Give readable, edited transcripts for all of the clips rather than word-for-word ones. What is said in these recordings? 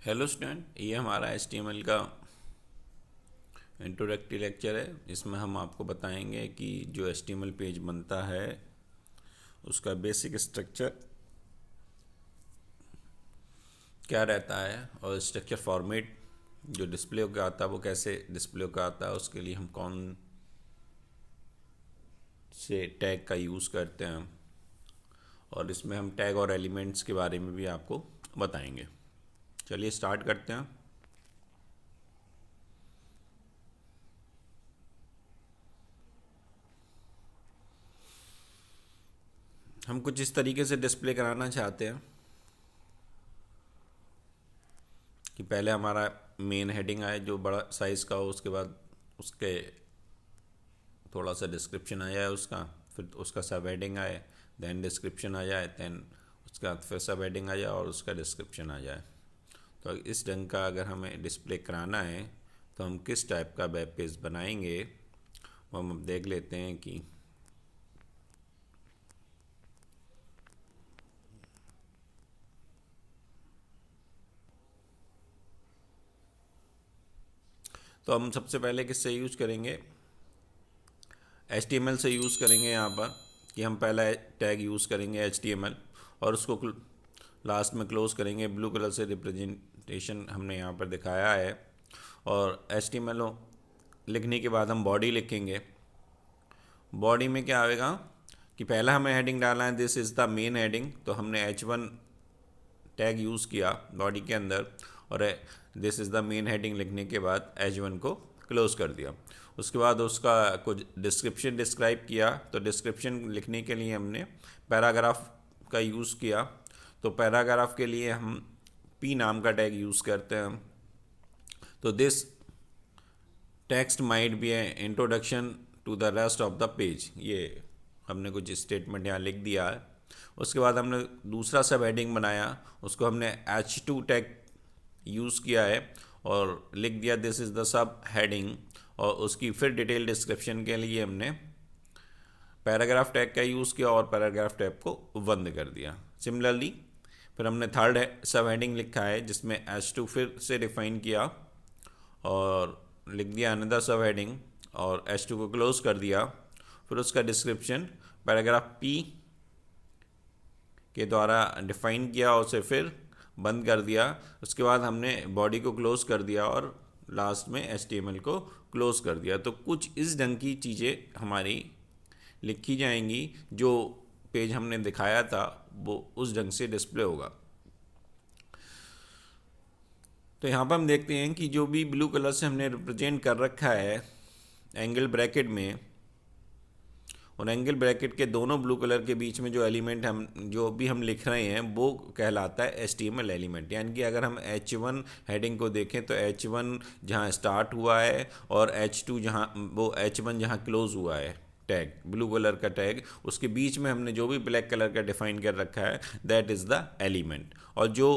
Hello student, ये हमारा HTML का इंट्रोडक्टरी लेक्चर है। इसमें हम आपको बताएंगे कि जो HTML पेज बनता है उसका बेसिक स्ट्रक्चर क्या रहता है और स्ट्रक्चर फॉर्मेट जो डिस्प्ले का आता है वो कैसे डिस्प्ले का आता है, उसके लिए हम कौन से टैग का यूज़ करते हैं, और इसमें हम टैग और एलिमेंट्स के बारे में भी आपको बताएंगे। चलिए स्टार्ट करते हैं। हम कुछ इस तरीके से डिस्प्ले कराना चाहते हैं कि पहले हमारा मेन हेडिंग आए जो बड़ा साइज़ का हो, उसके बाद उसके थोड़ा सा डिस्क्रिप्शन आ जाए उसका, फिर उसका सब हेडिंग आए, देन डिस्क्रिप्शन आ जाए, देन उसके बाद फिर सब हेडिंग आ जाए और उसका डिस्क्रिप्शन आ जाए। तो इस ढंग का अगर हमें डिस्प्ले कराना है तो हम किस टाइप का वेब पेज बनाएंगे वो हम अब देख लेते हैं कि तो हम सबसे पहले किससे यूज़ करेंगे, HTML से यूज़ करेंगे। यहाँ पर कि हम पहला टैग यूज़ करेंगे HTML और उसको लास्ट में क्लोज करेंगे। ब्लू कलर से रिप्रेजेंटेशन हमने यहाँ पर दिखाया है। और HTML लिखने के बाद हम बॉडी लिखेंगे। बॉडी में क्या आएगा कि पहला हमें हेडिंग डालना है, this is the main heading, तो हमने H1 टैग यूज़ किया बॉडी के अंदर और this is the main heading लिखने के बाद H1 को क्लोज कर दिया। उसके बाद उसका कुछ डिस्क्रिप्शन डिस्क्राइब किया, तो डिस्क्रिप्शन लिखने के लिए हमने पैराग्राफ का यूज़ किया। तो पैराग्राफ के लिए हम P नाम का टैग यूज़ करते हैं। तो this text might be a introduction to the rest of the page, ये हमने कुछ स्टेटमेंट यहाँ लिख दिया है। उसके बाद हमने दूसरा सब हेडिंग बनाया, उसको हमने H2 टैग यूज़ किया है और लिख दिया this is the sub heading. और उसकी फिर डिटेल डिस्क्रिप्शन के लिए हमने पैराग्राफ टैग का यूज़ किया और पैराग्राफ टैग को बंद कर दिया। सिमिलरली फिर हमने थर्ड सब हेडिंग लिखा है जिसमें H2 फिर से डिफाइन किया और लिख दिया अनदर सब हेडिंग और H2 को क्लोज कर दिया। फिर उसका डिस्क्रिप्शन पैराग्राफ P के द्वारा डिफाइन किया और उसे फिर बंद कर दिया। उसके बाद हमने बॉडी को क्लोज कर दिया और लास्ट में HTML को क्लोज कर दिया। तो कुछ इस ढंग की चीज़ें हमारी लिखी जाएंगी, जो पेज हमने दिखाया था वो उस ढंग से डिस्प्ले होगा। तो यहाँ पर हम देखते हैं कि जो भी ब्लू कलर से हमने रिप्रेजेंट कर रखा है एंगल ब्रैकेट में, और एंगल ब्रैकेट के दोनों ब्लू कलर के बीच में जो एलिमेंट हम जो भी हम लिख रहे हैं वो कहलाता है HTML एलिमेंट। यानी कि अगर हम H1 हेडिंग को देखें तो H1 जहाँ स्टार्ट हुआ है और H2 जहाँ वो H1 जहाँ क्लोज हुआ है टैग ब्लू कलर का टैग, उसके बीच में हमने जो भी ब्लैक कलर का डिफाइन कर रखा है दैट इज़ द एलिमेंट। और जो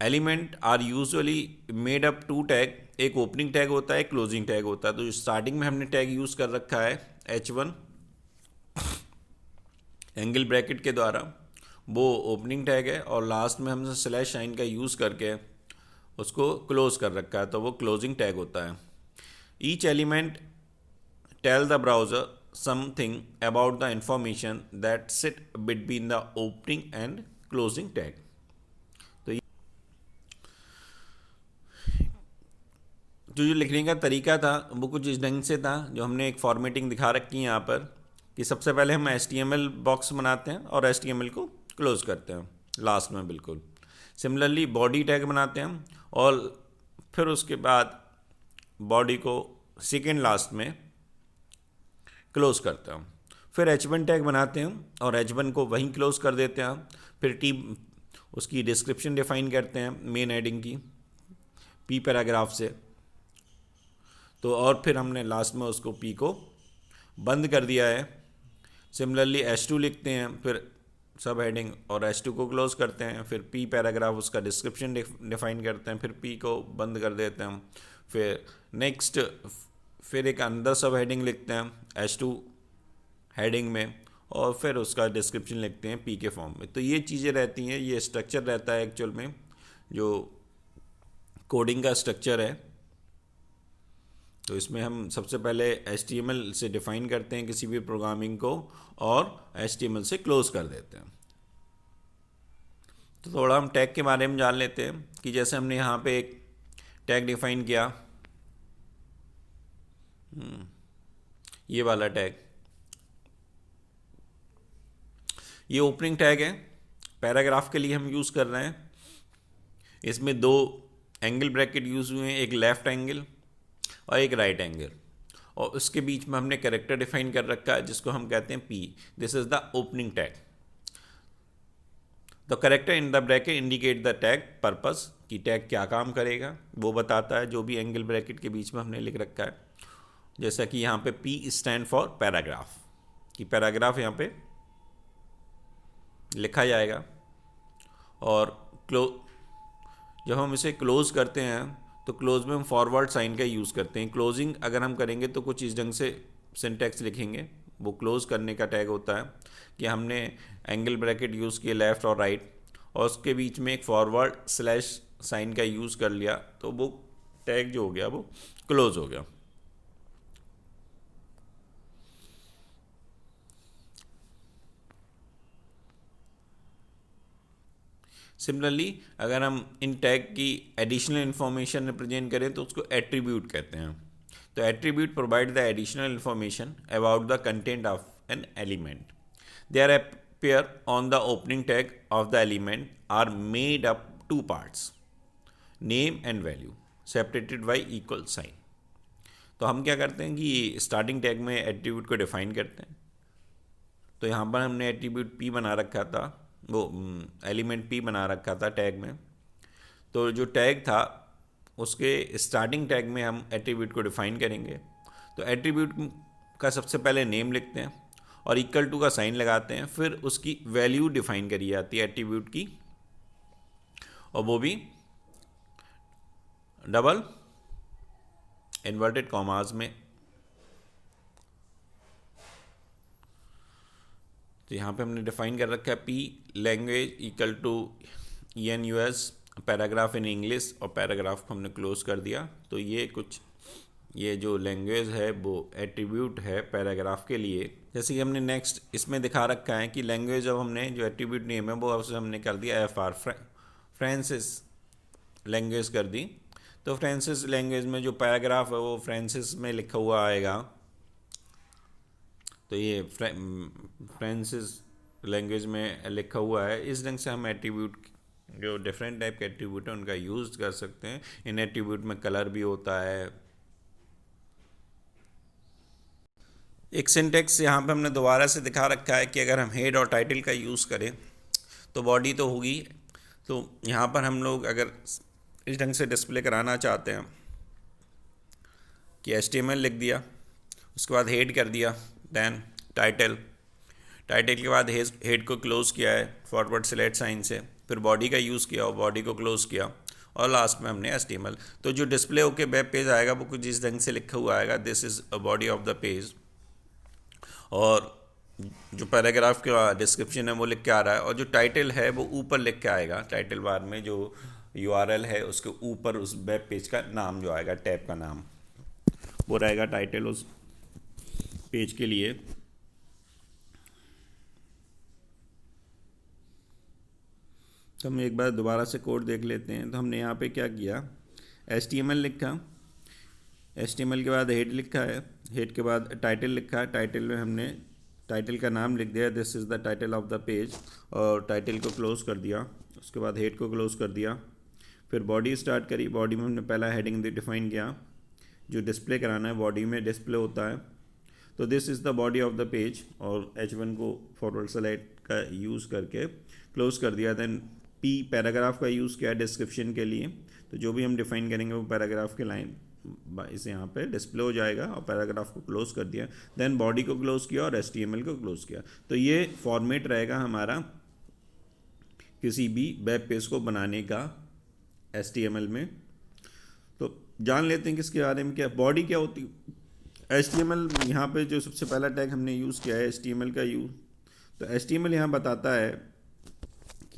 element are usually made up to tag, एक ओपनिंग टैग होता है, एक क्लोजिंग टैग होता है। तो स्टार्टिंग में हमने टैग यूज़ कर रखा है H1 एंगल ब्रैकेट के द्वारा, वो ओपनिंग टैग है, और लास्ट में हमने स्लैश साइन का यूज़ करके उसको क्लोज कर रखा है, तो वो क्लोजिंग टैग होता है। Each element tell the browser something about the information that sit between the opening and closing tag. जो लिखने का तरीका था वो कुछ इस ढंग से था, जो हमने एक फॉर्मेटिंग दिखा रखी है यहाँ पर कि सबसे पहले हम HTML बॉक्स बनाते हैं और HTML को क्लोज करते हैं लास्ट में बिल्कुल। सिमिलरली बॉडी टैग बनाते हैं और फिर उसके बाद बॉडी को सेकेंड लास्ट में क्लोज करते हैं। फिर H1 टैग बनाते हैं और H1 को वहीं क्लोज कर देते हैं। फिर उसकी डिस्क्रिप्शन डिफाइन करते हैं मेन हेडिंग की P पैराग्राफ से। तो और फिर हमने लास्ट में उसको P को बंद कर दिया है। सिमिलरली H2 लिखते हैं, फिर सब हेडिंग और H2 को क्लोज करते हैं। फिर P पैराग्राफ उसका डिस्क्रिप्शन डिफाइन करते हैं, फिर P को बंद कर देते हैं। फिर नेक्स्ट फिर एक अंदर सब हेडिंग लिखते हैं H2 हेडिंग में और फिर उसका डिस्क्रिप्शन लिखते हैं P के फॉर्म में। तो ये चीज़ें रहती हैं, ये स्ट्रक्चर रहता है एक्चुअल में जो कोडिंग का स्ट्रक्चर है। तो इसमें हम सबसे पहले HTML से डिफ़ाइन करते हैं किसी भी प्रोग्रामिंग को और HTML से क्लोज कर देते हैं। तो थोड़ा हम टैग के बारे में जान लेते हैं कि जैसे हमने यहाँ पे एक टैग डिफ़ाइन किया, ये वाला टैग, ये ओपनिंग टैग है, पैराग्राफ के लिए हम यूज़ कर रहे हैं। इसमें दो एंगल ब्रैकेट यूज़ हुए हैं, एक लेफ़्ट एंगल और एक राइट एंगल, और उसके बीच में हमने कैरेक्टर डिफाइन कर रखा है जिसको हम कहते हैं P। This is the opening tag. The character in the bracket indicate the tag purpose, कि टैग क्या काम करेगा वो बताता है, जो भी एंगल ब्रैकेट के बीच में हमने लिख रखा है। जैसा कि यहाँ पे P स्टैंड फॉर पैराग्राफ, कि पैराग्राफ यहाँ पे लिखा जाएगा। और जब हम इसे क्लोज करते हैं तो क्लोज में हम फॉरवर्ड साइन का यूज़ करते हैं। क्लोजिंग अगर हम करेंगे तो कुछ इस ढंग से सिंटैक्स लिखेंगे, वो क्लोज करने का टैग होता है कि हमने एंगल ब्रैकेट यूज़ किए लेफ़्ट और राइट, और उसके बीच में एक फॉरवर्ड स्लैश साइन का यूज़ कर लिया, तो वो टैग जो हो गया वो क्लोज हो गया। सिमिलरली अगर हम इन टैग की एडिशनल इन्फॉर्मेशन रिप्रेजेंट करें तो उसको एट्रीब्यूट कहते हैं। तो attribute provide the additional information about the content of an element. They are appear on the opening tag of the element are made up two parts, name and value, separated by equal sign। तो हम क्या करते हैं कि starting tag में attribute को define करते हैं। तो यहाँ पर हमने एट्रीब्यूट P बना रखा था, वो एलिमेंट P बना रखा था टैग में। तो जो टैग था उसके स्टार्टिंग टैग में हम एट्रीब्यूट को डिफाइन करेंगे। तो एट्रीब्यूट का सबसे पहले नेम लिखते हैं और इक्वल टू का साइन लगाते हैं, फिर उसकी वैल्यू डिफाइन करी जाती है एट्रीब्यूट की, और वो भी डबल इन्वर्टेड कॉमास में। तो यहाँ पे हमने डिफाइन कर रखा है P language equal to ENUS paragraph in English, और पैराग्राफ को हमने क्लोज कर दिया। तो ये जो लैंग्वेज है वो एट्रीब्यूट है पैराग्राफ के लिए। जैसे कि हमने नेक्स्ट इसमें दिखा रखा है कि लैंग्वेज, जब हमने जो एट्रीब्यूट नेम है वो उससे हमने कर दिया FR फ्रांसिस लैंग्वेज कर दी। तो फ्रांसिस लैंग्वेज में जो पैराग्राफ है वो फ्रांसिस में लिखा हुआ आएगा। तो ये फ्रांसिस लैंग्वेज में लिखा हुआ है। इस ढंग से हम एट्रीब्यूट, जो डिफरेंट टाइप के एट्रीब्यूट है उनका यूज़ कर सकते हैं। इन एट्रीब्यूट में कलर भी होता है। एक सिंटेक्स यहाँ पे हमने दोबारा से दिखा रखा है कि अगर हम हेड और टाइटल का यूज़ करें तो बॉडी तो होगी। तो यहाँ पर हम लोग अगर इस ढंग से डिस्प्ले कराना चाहते हैं कि HTML लिख दिया, उसके बाद हेड कर दिया, देन टाइटल के बाद हेड को क्लोज़ किया है फॉरवर्ड स्लैश साइन से, फिर बॉडी का यूज़ किया और बॉडी को क्लोज़ किया, और लास्ट में हमने HTML। तो जो डिस्प्ले होके वेब पेज आएगा वो कुछ इस ढंग से लिखा हुआ आएगा, this is a body of the page. और जो पैराग्राफ का डिस्क्रिप्शन है वो लिख के आ रहा है, और जो टाइटल है वो ऊपर लिख के आएगा। टाइटल बार में जो URL है उसके ऊपर उस वेब पेज का नाम जो आएगा, टैब का नाम वो रहेगा टाइटल उस पेज के लिए। तो हम एक बार दोबारा से कोड देख लेते हैं। तो हमने यहाँ पे क्या किया, HTML लिखा, HTML के बाद हेड लिखा है, हेड के बाद टाइटल लिखा है, टाइटल में हमने टाइटल का नाम लिख दिया, this is the title of the page, और टाइटल को क्लोज़ कर दिया। उसके बाद हेड को क्लोज़ कर दिया, फिर बॉडी स्टार्ट करी। बॉडी में हमने पहला हेडिंग डिफाइन किया, जो डिस्प्ले कराना है बॉडी में डिस्प्ले होता है। तो this is the body of the page, और H1 को फॉरवर्ड स्लैश का यूज़ करके क्लोज़ कर दिया। देन P पैराग्राफ का यूज़ किया डिस्क्रिप्शन के लिए। तो जो भी हम डिफाइन करेंगे वो पैराग्राफ के लाइन इसे यहाँ पे डिस्प्ले हो जाएगा, और पैराग्राफ को क्लोज़ कर दिया। देन बॉडी को क्लोज़ किया और HTML को क्लोज़ किया। तो ये फॉर्मेट रहेगा हमारा किसी भी वेब पेज को बनाने का HTML में। तो जान लेते हैं कि इसके बारे में क्या बॉडी क्या होती है। HTML यहाँ पे जो सबसे पहला टैग हमने यूज़ किया है HTML का यूज़। तो HTML यहाँ बताता है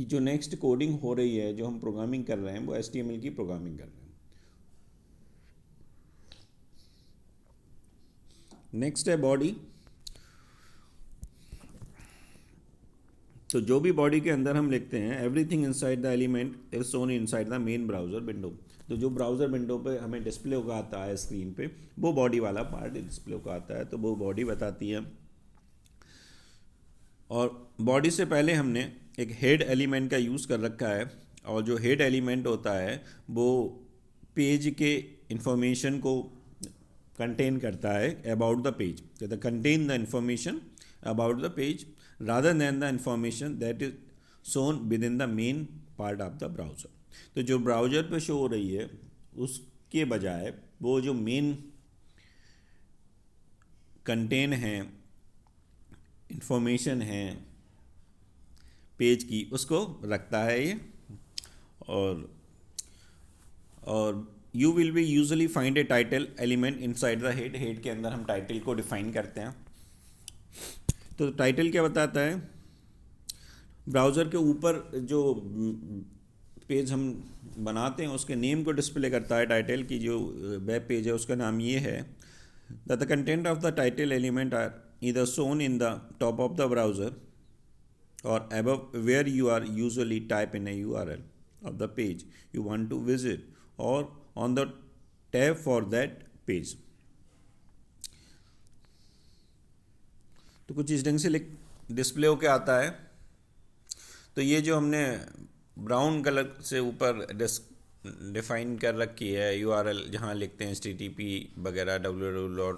कि जो नेक्स्ट कोडिंग हो रही है, जो हम प्रोग्रामिंग कर रहे हैं, वो HTML की प्रोग्रामिंग कर रहे हैं। नेक्स्ट है बॉडी। तो जो भी बॉडी के अंदर हम लिखते हैं, everything inside the element is shown inside the main browser window. तो जो ब्राउज़र विंडो पे हमें डिस्प्ले होगा आता है स्क्रीन पे, वो बॉडी वाला पार्ट डिस्प्ले होगा आता है, तो वो बॉडी बताती है। और बॉडी से पहले हमने एक हेड एलिमेंट का यूज़ कर रखा है, और जो हेड एलिमेंट होता है वो पेज के इंफॉर्मेशन को कंटेन करता है अबाउट द पेज, कहता है contain the information about the page rather than the information that is shown within the main part of the browser। तो जो ब्राउज़र पे शो हो रही है उसके बजाय वो जो मेन कंटेन है, इंफॉर्मेशन है पेज की, उसको रखता है ये। और you will be usually find A title element inside the head. Head के अंदर हम टाइटल को डिफाइन करते हैं। तो टाइटल क्या बताता है? ब्राउज़र के ऊपर जो पेज हम बनाते हैं उसके नेम को डिस्प्ले करता है। टाइटल की जो वेब पेज है उसका नाम ये है। The content of the title element are either shown in the top of the browser और above where you are usually type in a URL of the page you want to visit or on the tab for that page। तो कुछ इस ढंग से display होके आता है। तो ये जो हमने ब्राउन कलर से ऊपर डिफाइन कर रखी है URL, जहाँ लिखते हैं HTTP वगैरह www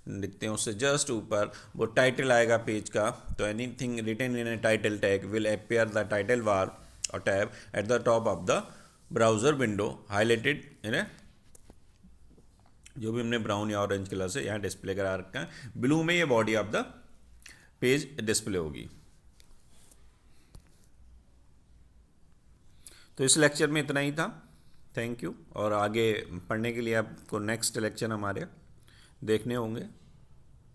लिखते हैं, उससे जस्ट ऊपर वो टाइटल आएगा पेज का। तो anything written in a title tag will appear the title bar और tab at the top of the browser window highlighted in a, जो भी हमने ब्राउन या ऑरेंज कलर से यहाँ डिस्प्ले करा रखा है। ब्लू में ये body of the page display होगी। तो इस लेक्चर में इतना ही था। Thank you. और आगे पढ़ने के लिए आपको नेक्स्ट लेक्चर हमारे देखने होंगे।